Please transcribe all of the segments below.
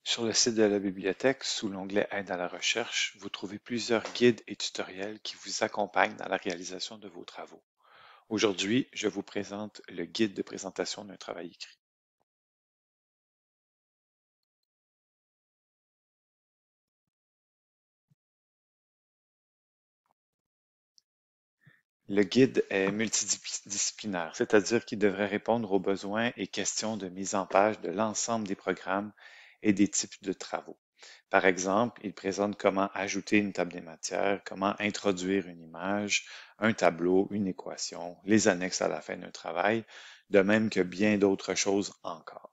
Sur le site de la bibliothèque, sous l'onglet Aide à la recherche, vous trouvez plusieurs guides et tutoriels qui vous accompagnent dans la réalisation de vos travaux. Aujourd'hui, je vous présente le guide de présentation d'un travail écrit. Le guide est multidisciplinaire, c'est-à-dire qu'il devrait répondre aux besoins et questions de mise en page de l'ensemble des programmes et des types de travaux. Par exemple, il présente comment ajouter une table des matières, comment introduire une image, un tableau, une équation, les annexes à la fin d'un travail, de même que bien d'autres choses encore.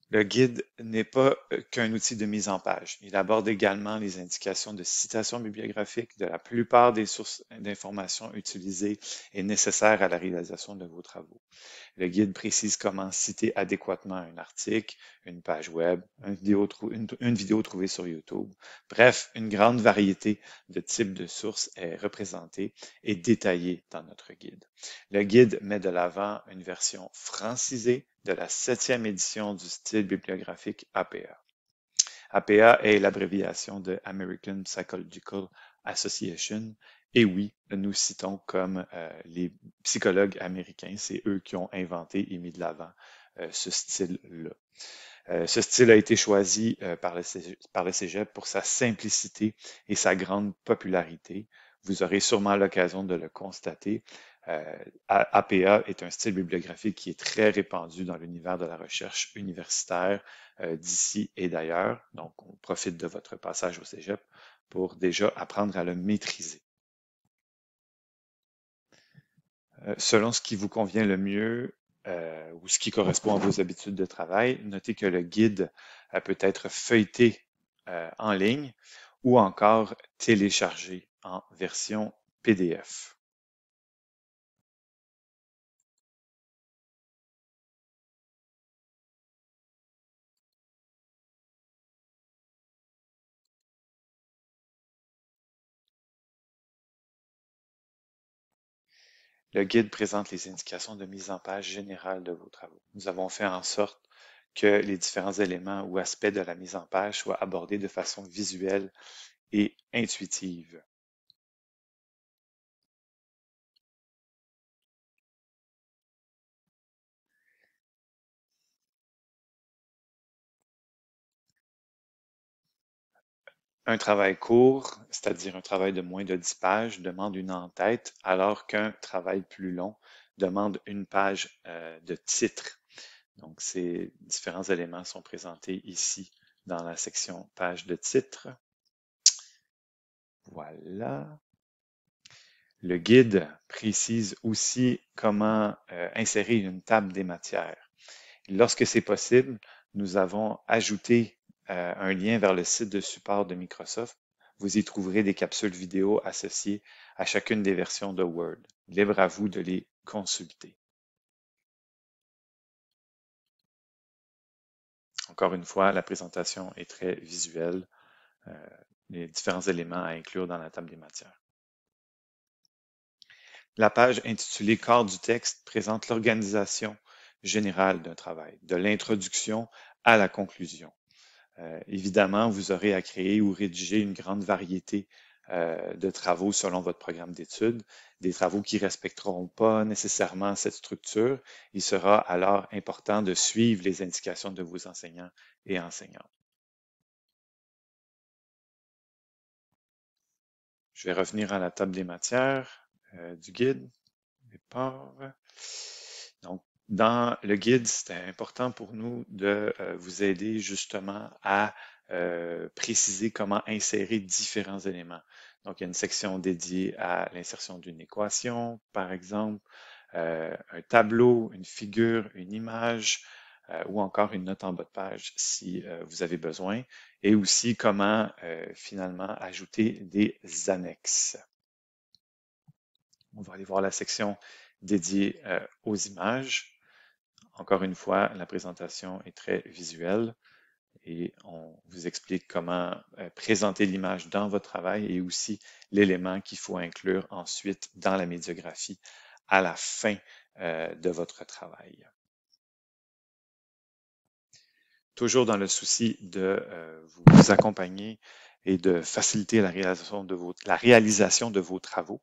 Le guide n'est pas qu'un outil de mise en page. Il aborde également les indications de citation bibliographique de la plupart des sources d'informations utilisées et nécessaires à la réalisation de vos travaux. Le guide précise comment citer adéquatement un article, une page web, une vidéo trouvée sur YouTube. Bref, une grande variété de types de sources est représentée et détaillée dans notre guide. Le guide met de l'avant une version francisée de la 7e édition du style bibliographique APA. APA est l'abréviation de American Psychological Association. Et oui, nous citons comme les psychologues américains, c'est eux qui ont inventé et mis de l'avant ce style-là. Ce style a été choisi par le Cégep pour sa simplicité et sa grande popularité. Vous aurez sûrement l'occasion de le constater. APA est un style bibliographique qui est très répandu dans l'univers de la recherche universitaire d'ici et d'ailleurs. Donc, on profite de votre passage au Cégep pour déjà apprendre à le maîtriser. Selon ce qui vous convient le mieux ou ce qui correspond à vos habitudes de travail, notez que le guide peut être feuilleté en ligne ou encore téléchargé en version PDF. Le guide présente les indications de mise en page générale de vos travaux. Nous avons fait en sorte que les différents éléments ou aspects de la mise en page soient abordés de façon visuelle et intuitive. Un travail court, c'est-à-dire un travail de moins de 10 pages, demande une en-tête, alors qu'un travail plus long demande une page de titre. Donc, ces différents éléments sont présentés ici dans la section page de titre. Voilà. Le guide précise aussi comment insérer une table des matières. Lorsque c'est possible, nous avons ajouté un lien vers le site de support de Microsoft. Vous y trouverez des capsules vidéo associées à chacune des versions de Word. Libre à vous de les consulter. Encore une fois, la présentation est très visuelle, les différents éléments à inclure dans la table des matières. La page intitulée Corps du texte présente l'organisation générale d'un travail, de l'introduction à la conclusion. Évidemment, vous aurez à créer ou rédiger une grande variété de travaux selon votre programme d'études, des travaux qui ne respecteront pas nécessairement cette structure. Il sera alors important de suivre les indications de vos enseignants et enseignantes. Je vais revenir à la table des matières du guide. Départ. Donc, dans le guide, c'était important pour nous de vous aider justement à préciser comment insérer différents éléments. Donc, il y a une section dédiée à l'insertion d'une équation, par exemple, un tableau, une figure, une image, ou encore une note en bas de page si vous avez besoin, et aussi comment finalement ajouter des annexes. On va aller voir la section dédiée aux images. Encore une fois, la présentation est très visuelle et on vous explique comment présenter l'image dans votre travail et aussi l'élément qu'il faut inclure ensuite dans la médiographie à la fin de votre travail. Toujours dans le souci de vous accompagner et de faciliter la réalisation de vos travaux,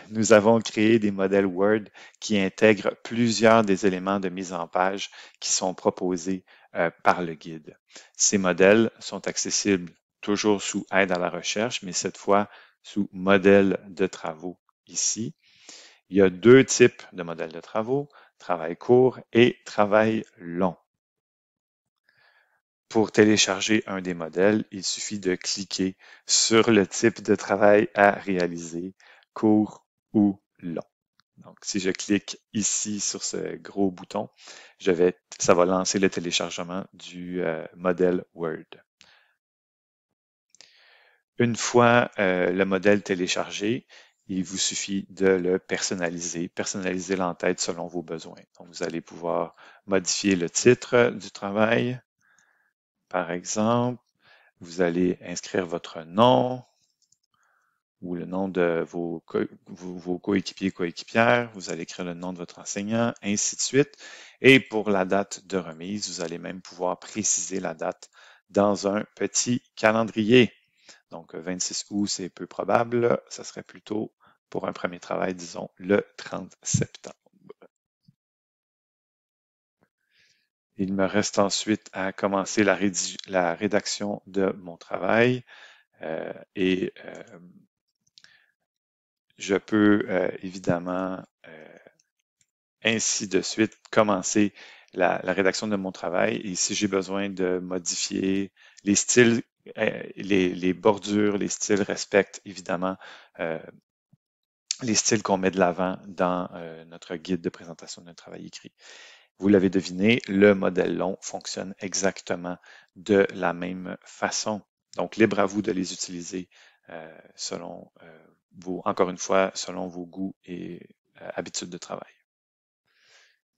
nous avons créé des modèles Word qui intègrent plusieurs des éléments de mise en page qui sont proposés par le guide. Ces modèles sont accessibles toujours sous aide à la recherche, mais cette fois sous modèle de travaux ici. Il y a deux types de modèles de travaux, travail court et travail long. Pour télécharger un des modèles, il suffit de cliquer sur le type de travail à réaliser, court ou long. Donc, si je clique ici sur ce gros bouton, ça va lancer le téléchargement du modèle Word. Une fois le modèle téléchargé, il vous suffit de le personnaliser l'entête selon vos besoins. Donc, vous allez pouvoir modifier le titre du travail, par exemple. Vous allez inscrire votre nom ou le nom de vos coéquipiers, coéquipières. Vous allez écrire le nom de votre enseignant, ainsi de suite. Et pour la date de remise, vous allez même pouvoir préciser la date dans un petit calendrier. Donc, 26 août, c'est peu probable. Ça serait plutôt pour un premier travail, disons, le 30 septembre. Il me reste ensuite à commencer la rédaction de mon travail et je peux évidemment ainsi de suite commencer la rédaction de mon travail. Et si j'ai besoin de modifier les styles, les bordures, les styles respectent évidemment les styles qu'on met de l'avant dans notre guide de présentation d'un travail écrit. Vous l'avez deviné, le modèle long fonctionne exactement de la même façon. Donc, libre à vous de les utiliser selon encore une fois, selon vos goûts et habitudes de travail.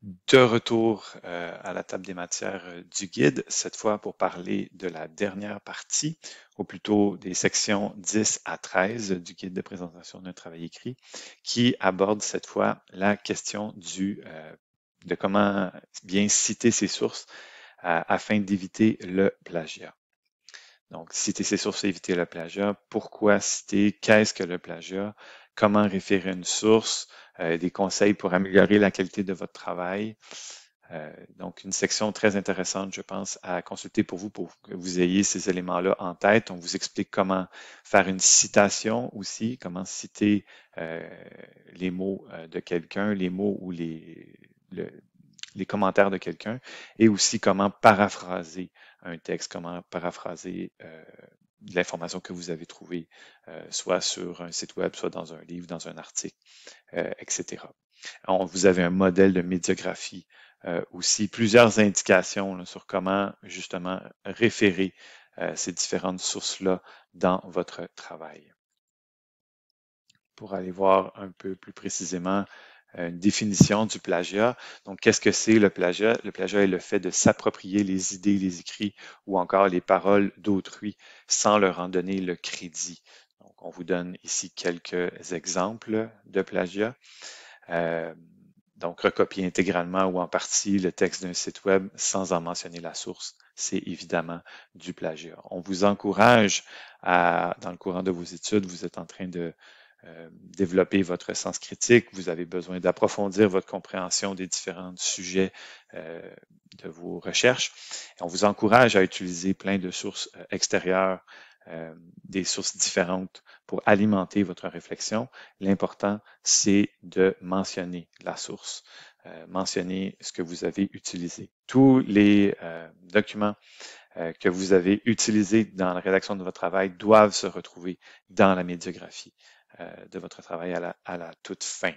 De retour à la table des matières du guide, cette fois pour parler de la dernière partie, ou plutôt des sections 10 à 13 du guide de présentation d'un travail écrit, qui aborde cette fois la question de comment bien citer ses sources afin d'éviter le plagiat. Donc, citer ses sources et éviter le plagiat. Pourquoi citer? Qu'est-ce que le plagiat? Comment référer une source? Des conseils pour améliorer la qualité de votre travail. Donc, une section très intéressante, je pense, à consulter pour que vous ayez ces éléments-là en tête. On vous explique comment faire une citation aussi, comment citer les mots de quelqu'un, les mots ou les commentaires de quelqu'un, et aussi comment paraphraser un texte, comment paraphraser l'information que vous avez trouvée, soit sur un site web, soit dans un livre, dans un article, etc. Vous avez un modèle de médiographie aussi, plusieurs indications là, sur comment justement référer ces différentes sources-là dans votre travail. Pour aller voir un peu plus précisément une définition du plagiat. Donc, qu'est-ce que c'est le plagiat? Le plagiat est le fait de s'approprier les idées, les écrits ou encore les paroles d'autrui sans leur en donner le crédit. Donc, on vous donne ici quelques exemples de plagiat. Donc, recopier intégralement ou en partie le texte d'un site web sans en mentionner la source, c'est évidemment du plagiat. On vous encourage dans le courant de vos études, vous êtes en train de développer votre sens critique, vous avez besoin d'approfondir votre compréhension des différents sujets de vos recherches. Et on vous encourage à utiliser plein de sources extérieures, des sources différentes pour alimenter votre réflexion. L'important, c'est de mentionner la source, mentionner ce que vous avez utilisé. Tous les documents que vous avez utilisés dans la rédaction de votre travail doivent se retrouver dans la médiographie de votre travail à la toute fin.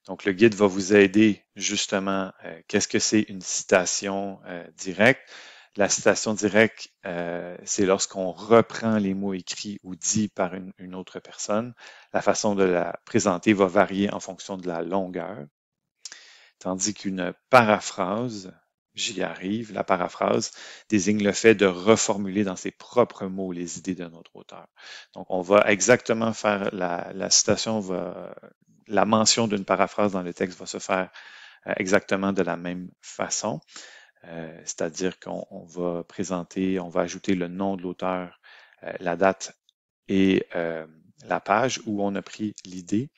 Donc, le guide va vous aider justement, qu'est-ce que c'est une citation directe? La citation directe, c'est lorsqu'on reprend les mots écrits ou dits par une autre personne. La façon de la présenter va varier en fonction de la longueur. Tandis qu'une paraphrase, j'y arrive, la paraphrase désigne le fait de reformuler dans ses propres mots les idées d'un autre auteur. Donc, on va exactement faire la citation, la mention d'une paraphrase dans le texte va se faire exactement de la même façon. c'est-à-dire qu'on va présenter, on va ajouter le nom de l'auteur, la date et la page où on a pris l'idée.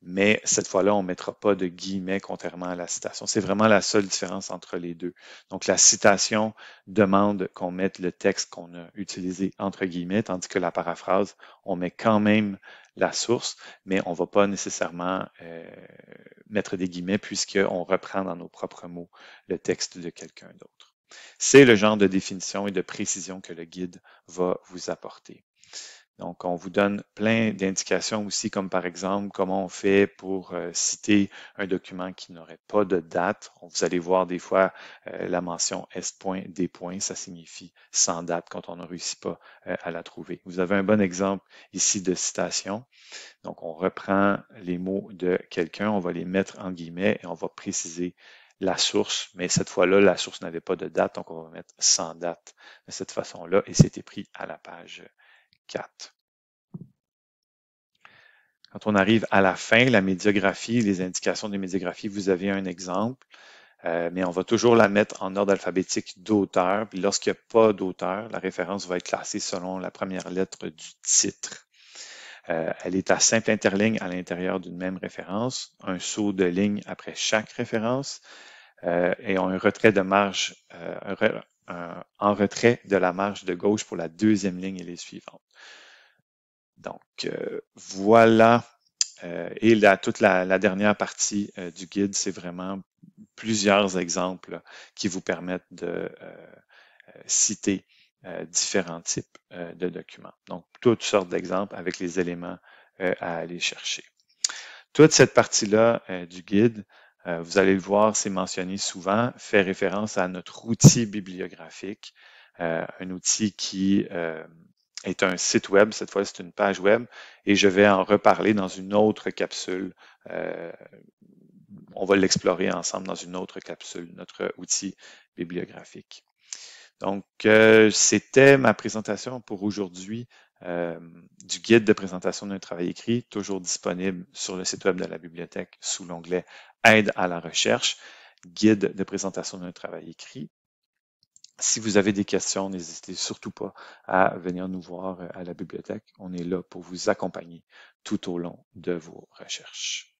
Mais cette fois-là, on ne mettra pas de guillemets contrairement à la citation. C'est vraiment la seule différence entre les deux. Donc, la citation demande qu'on mette le texte qu'on a utilisé entre guillemets, tandis que la paraphrase, on met quand même la source, mais on ne va pas nécessairement mettre des guillemets puisqu'on reprend dans nos propres mots le texte de quelqu'un d'autre. C'est le genre de définition et de précision que le guide va vous apporter. Donc, on vous donne plein d'indications aussi, comme par exemple, comment on fait pour citer un document qui n'aurait pas de date. Vous allez voir des fois la mention S.D. Ça signifie sans date quand on ne réussit pas à la trouver. Vous avez un bon exemple ici de citation. Donc, on reprend les mots de quelqu'un, on va les mettre en guillemets et on va préciser la source, mais cette fois-là, la source n'avait pas de date, donc on va mettre sans date de cette façon-là et c'était pris à la page 4. Quand on arrive à la fin, la médiographie, les indications de médiographie, vous avez un exemple, mais on va toujours la mettre en ordre alphabétique d'auteur. Puis lorsqu'il n'y a pas d'auteur, la référence va être classée selon la première lettre du titre. Elle est à simple interligne à l'intérieur d'une même référence, un saut de ligne après chaque référence et un retrait de marge, en retrait de la marge de gauche pour la deuxième ligne et les suivantes. Donc, voilà. Et toute la dernière partie du guide, c'est vraiment plusieurs exemples qui vous permettent de citer différents types de documents. Donc, toutes sortes d'exemples avec les éléments à aller chercher. Toute cette partie-là du guide, vous allez le voir, c'est mentionné souvent, fait référence à notre outil bibliographique, un outil qui est un site web, cette fois c'est une page web, et je vais en reparler dans une autre capsule. On va l'explorer ensemble dans une autre capsule, notre outil bibliographique. Donc, c'était ma présentation pour aujourd'hui du guide de présentation d'un travail écrit, toujours disponible sur le site web de la bibliothèque sous l'onglet Aide à la recherche, guide de présentation d'un travail écrit. Si vous avez des questions, n'hésitez surtout pas à venir nous voir à la bibliothèque. On est là pour vous accompagner tout au long de vos recherches.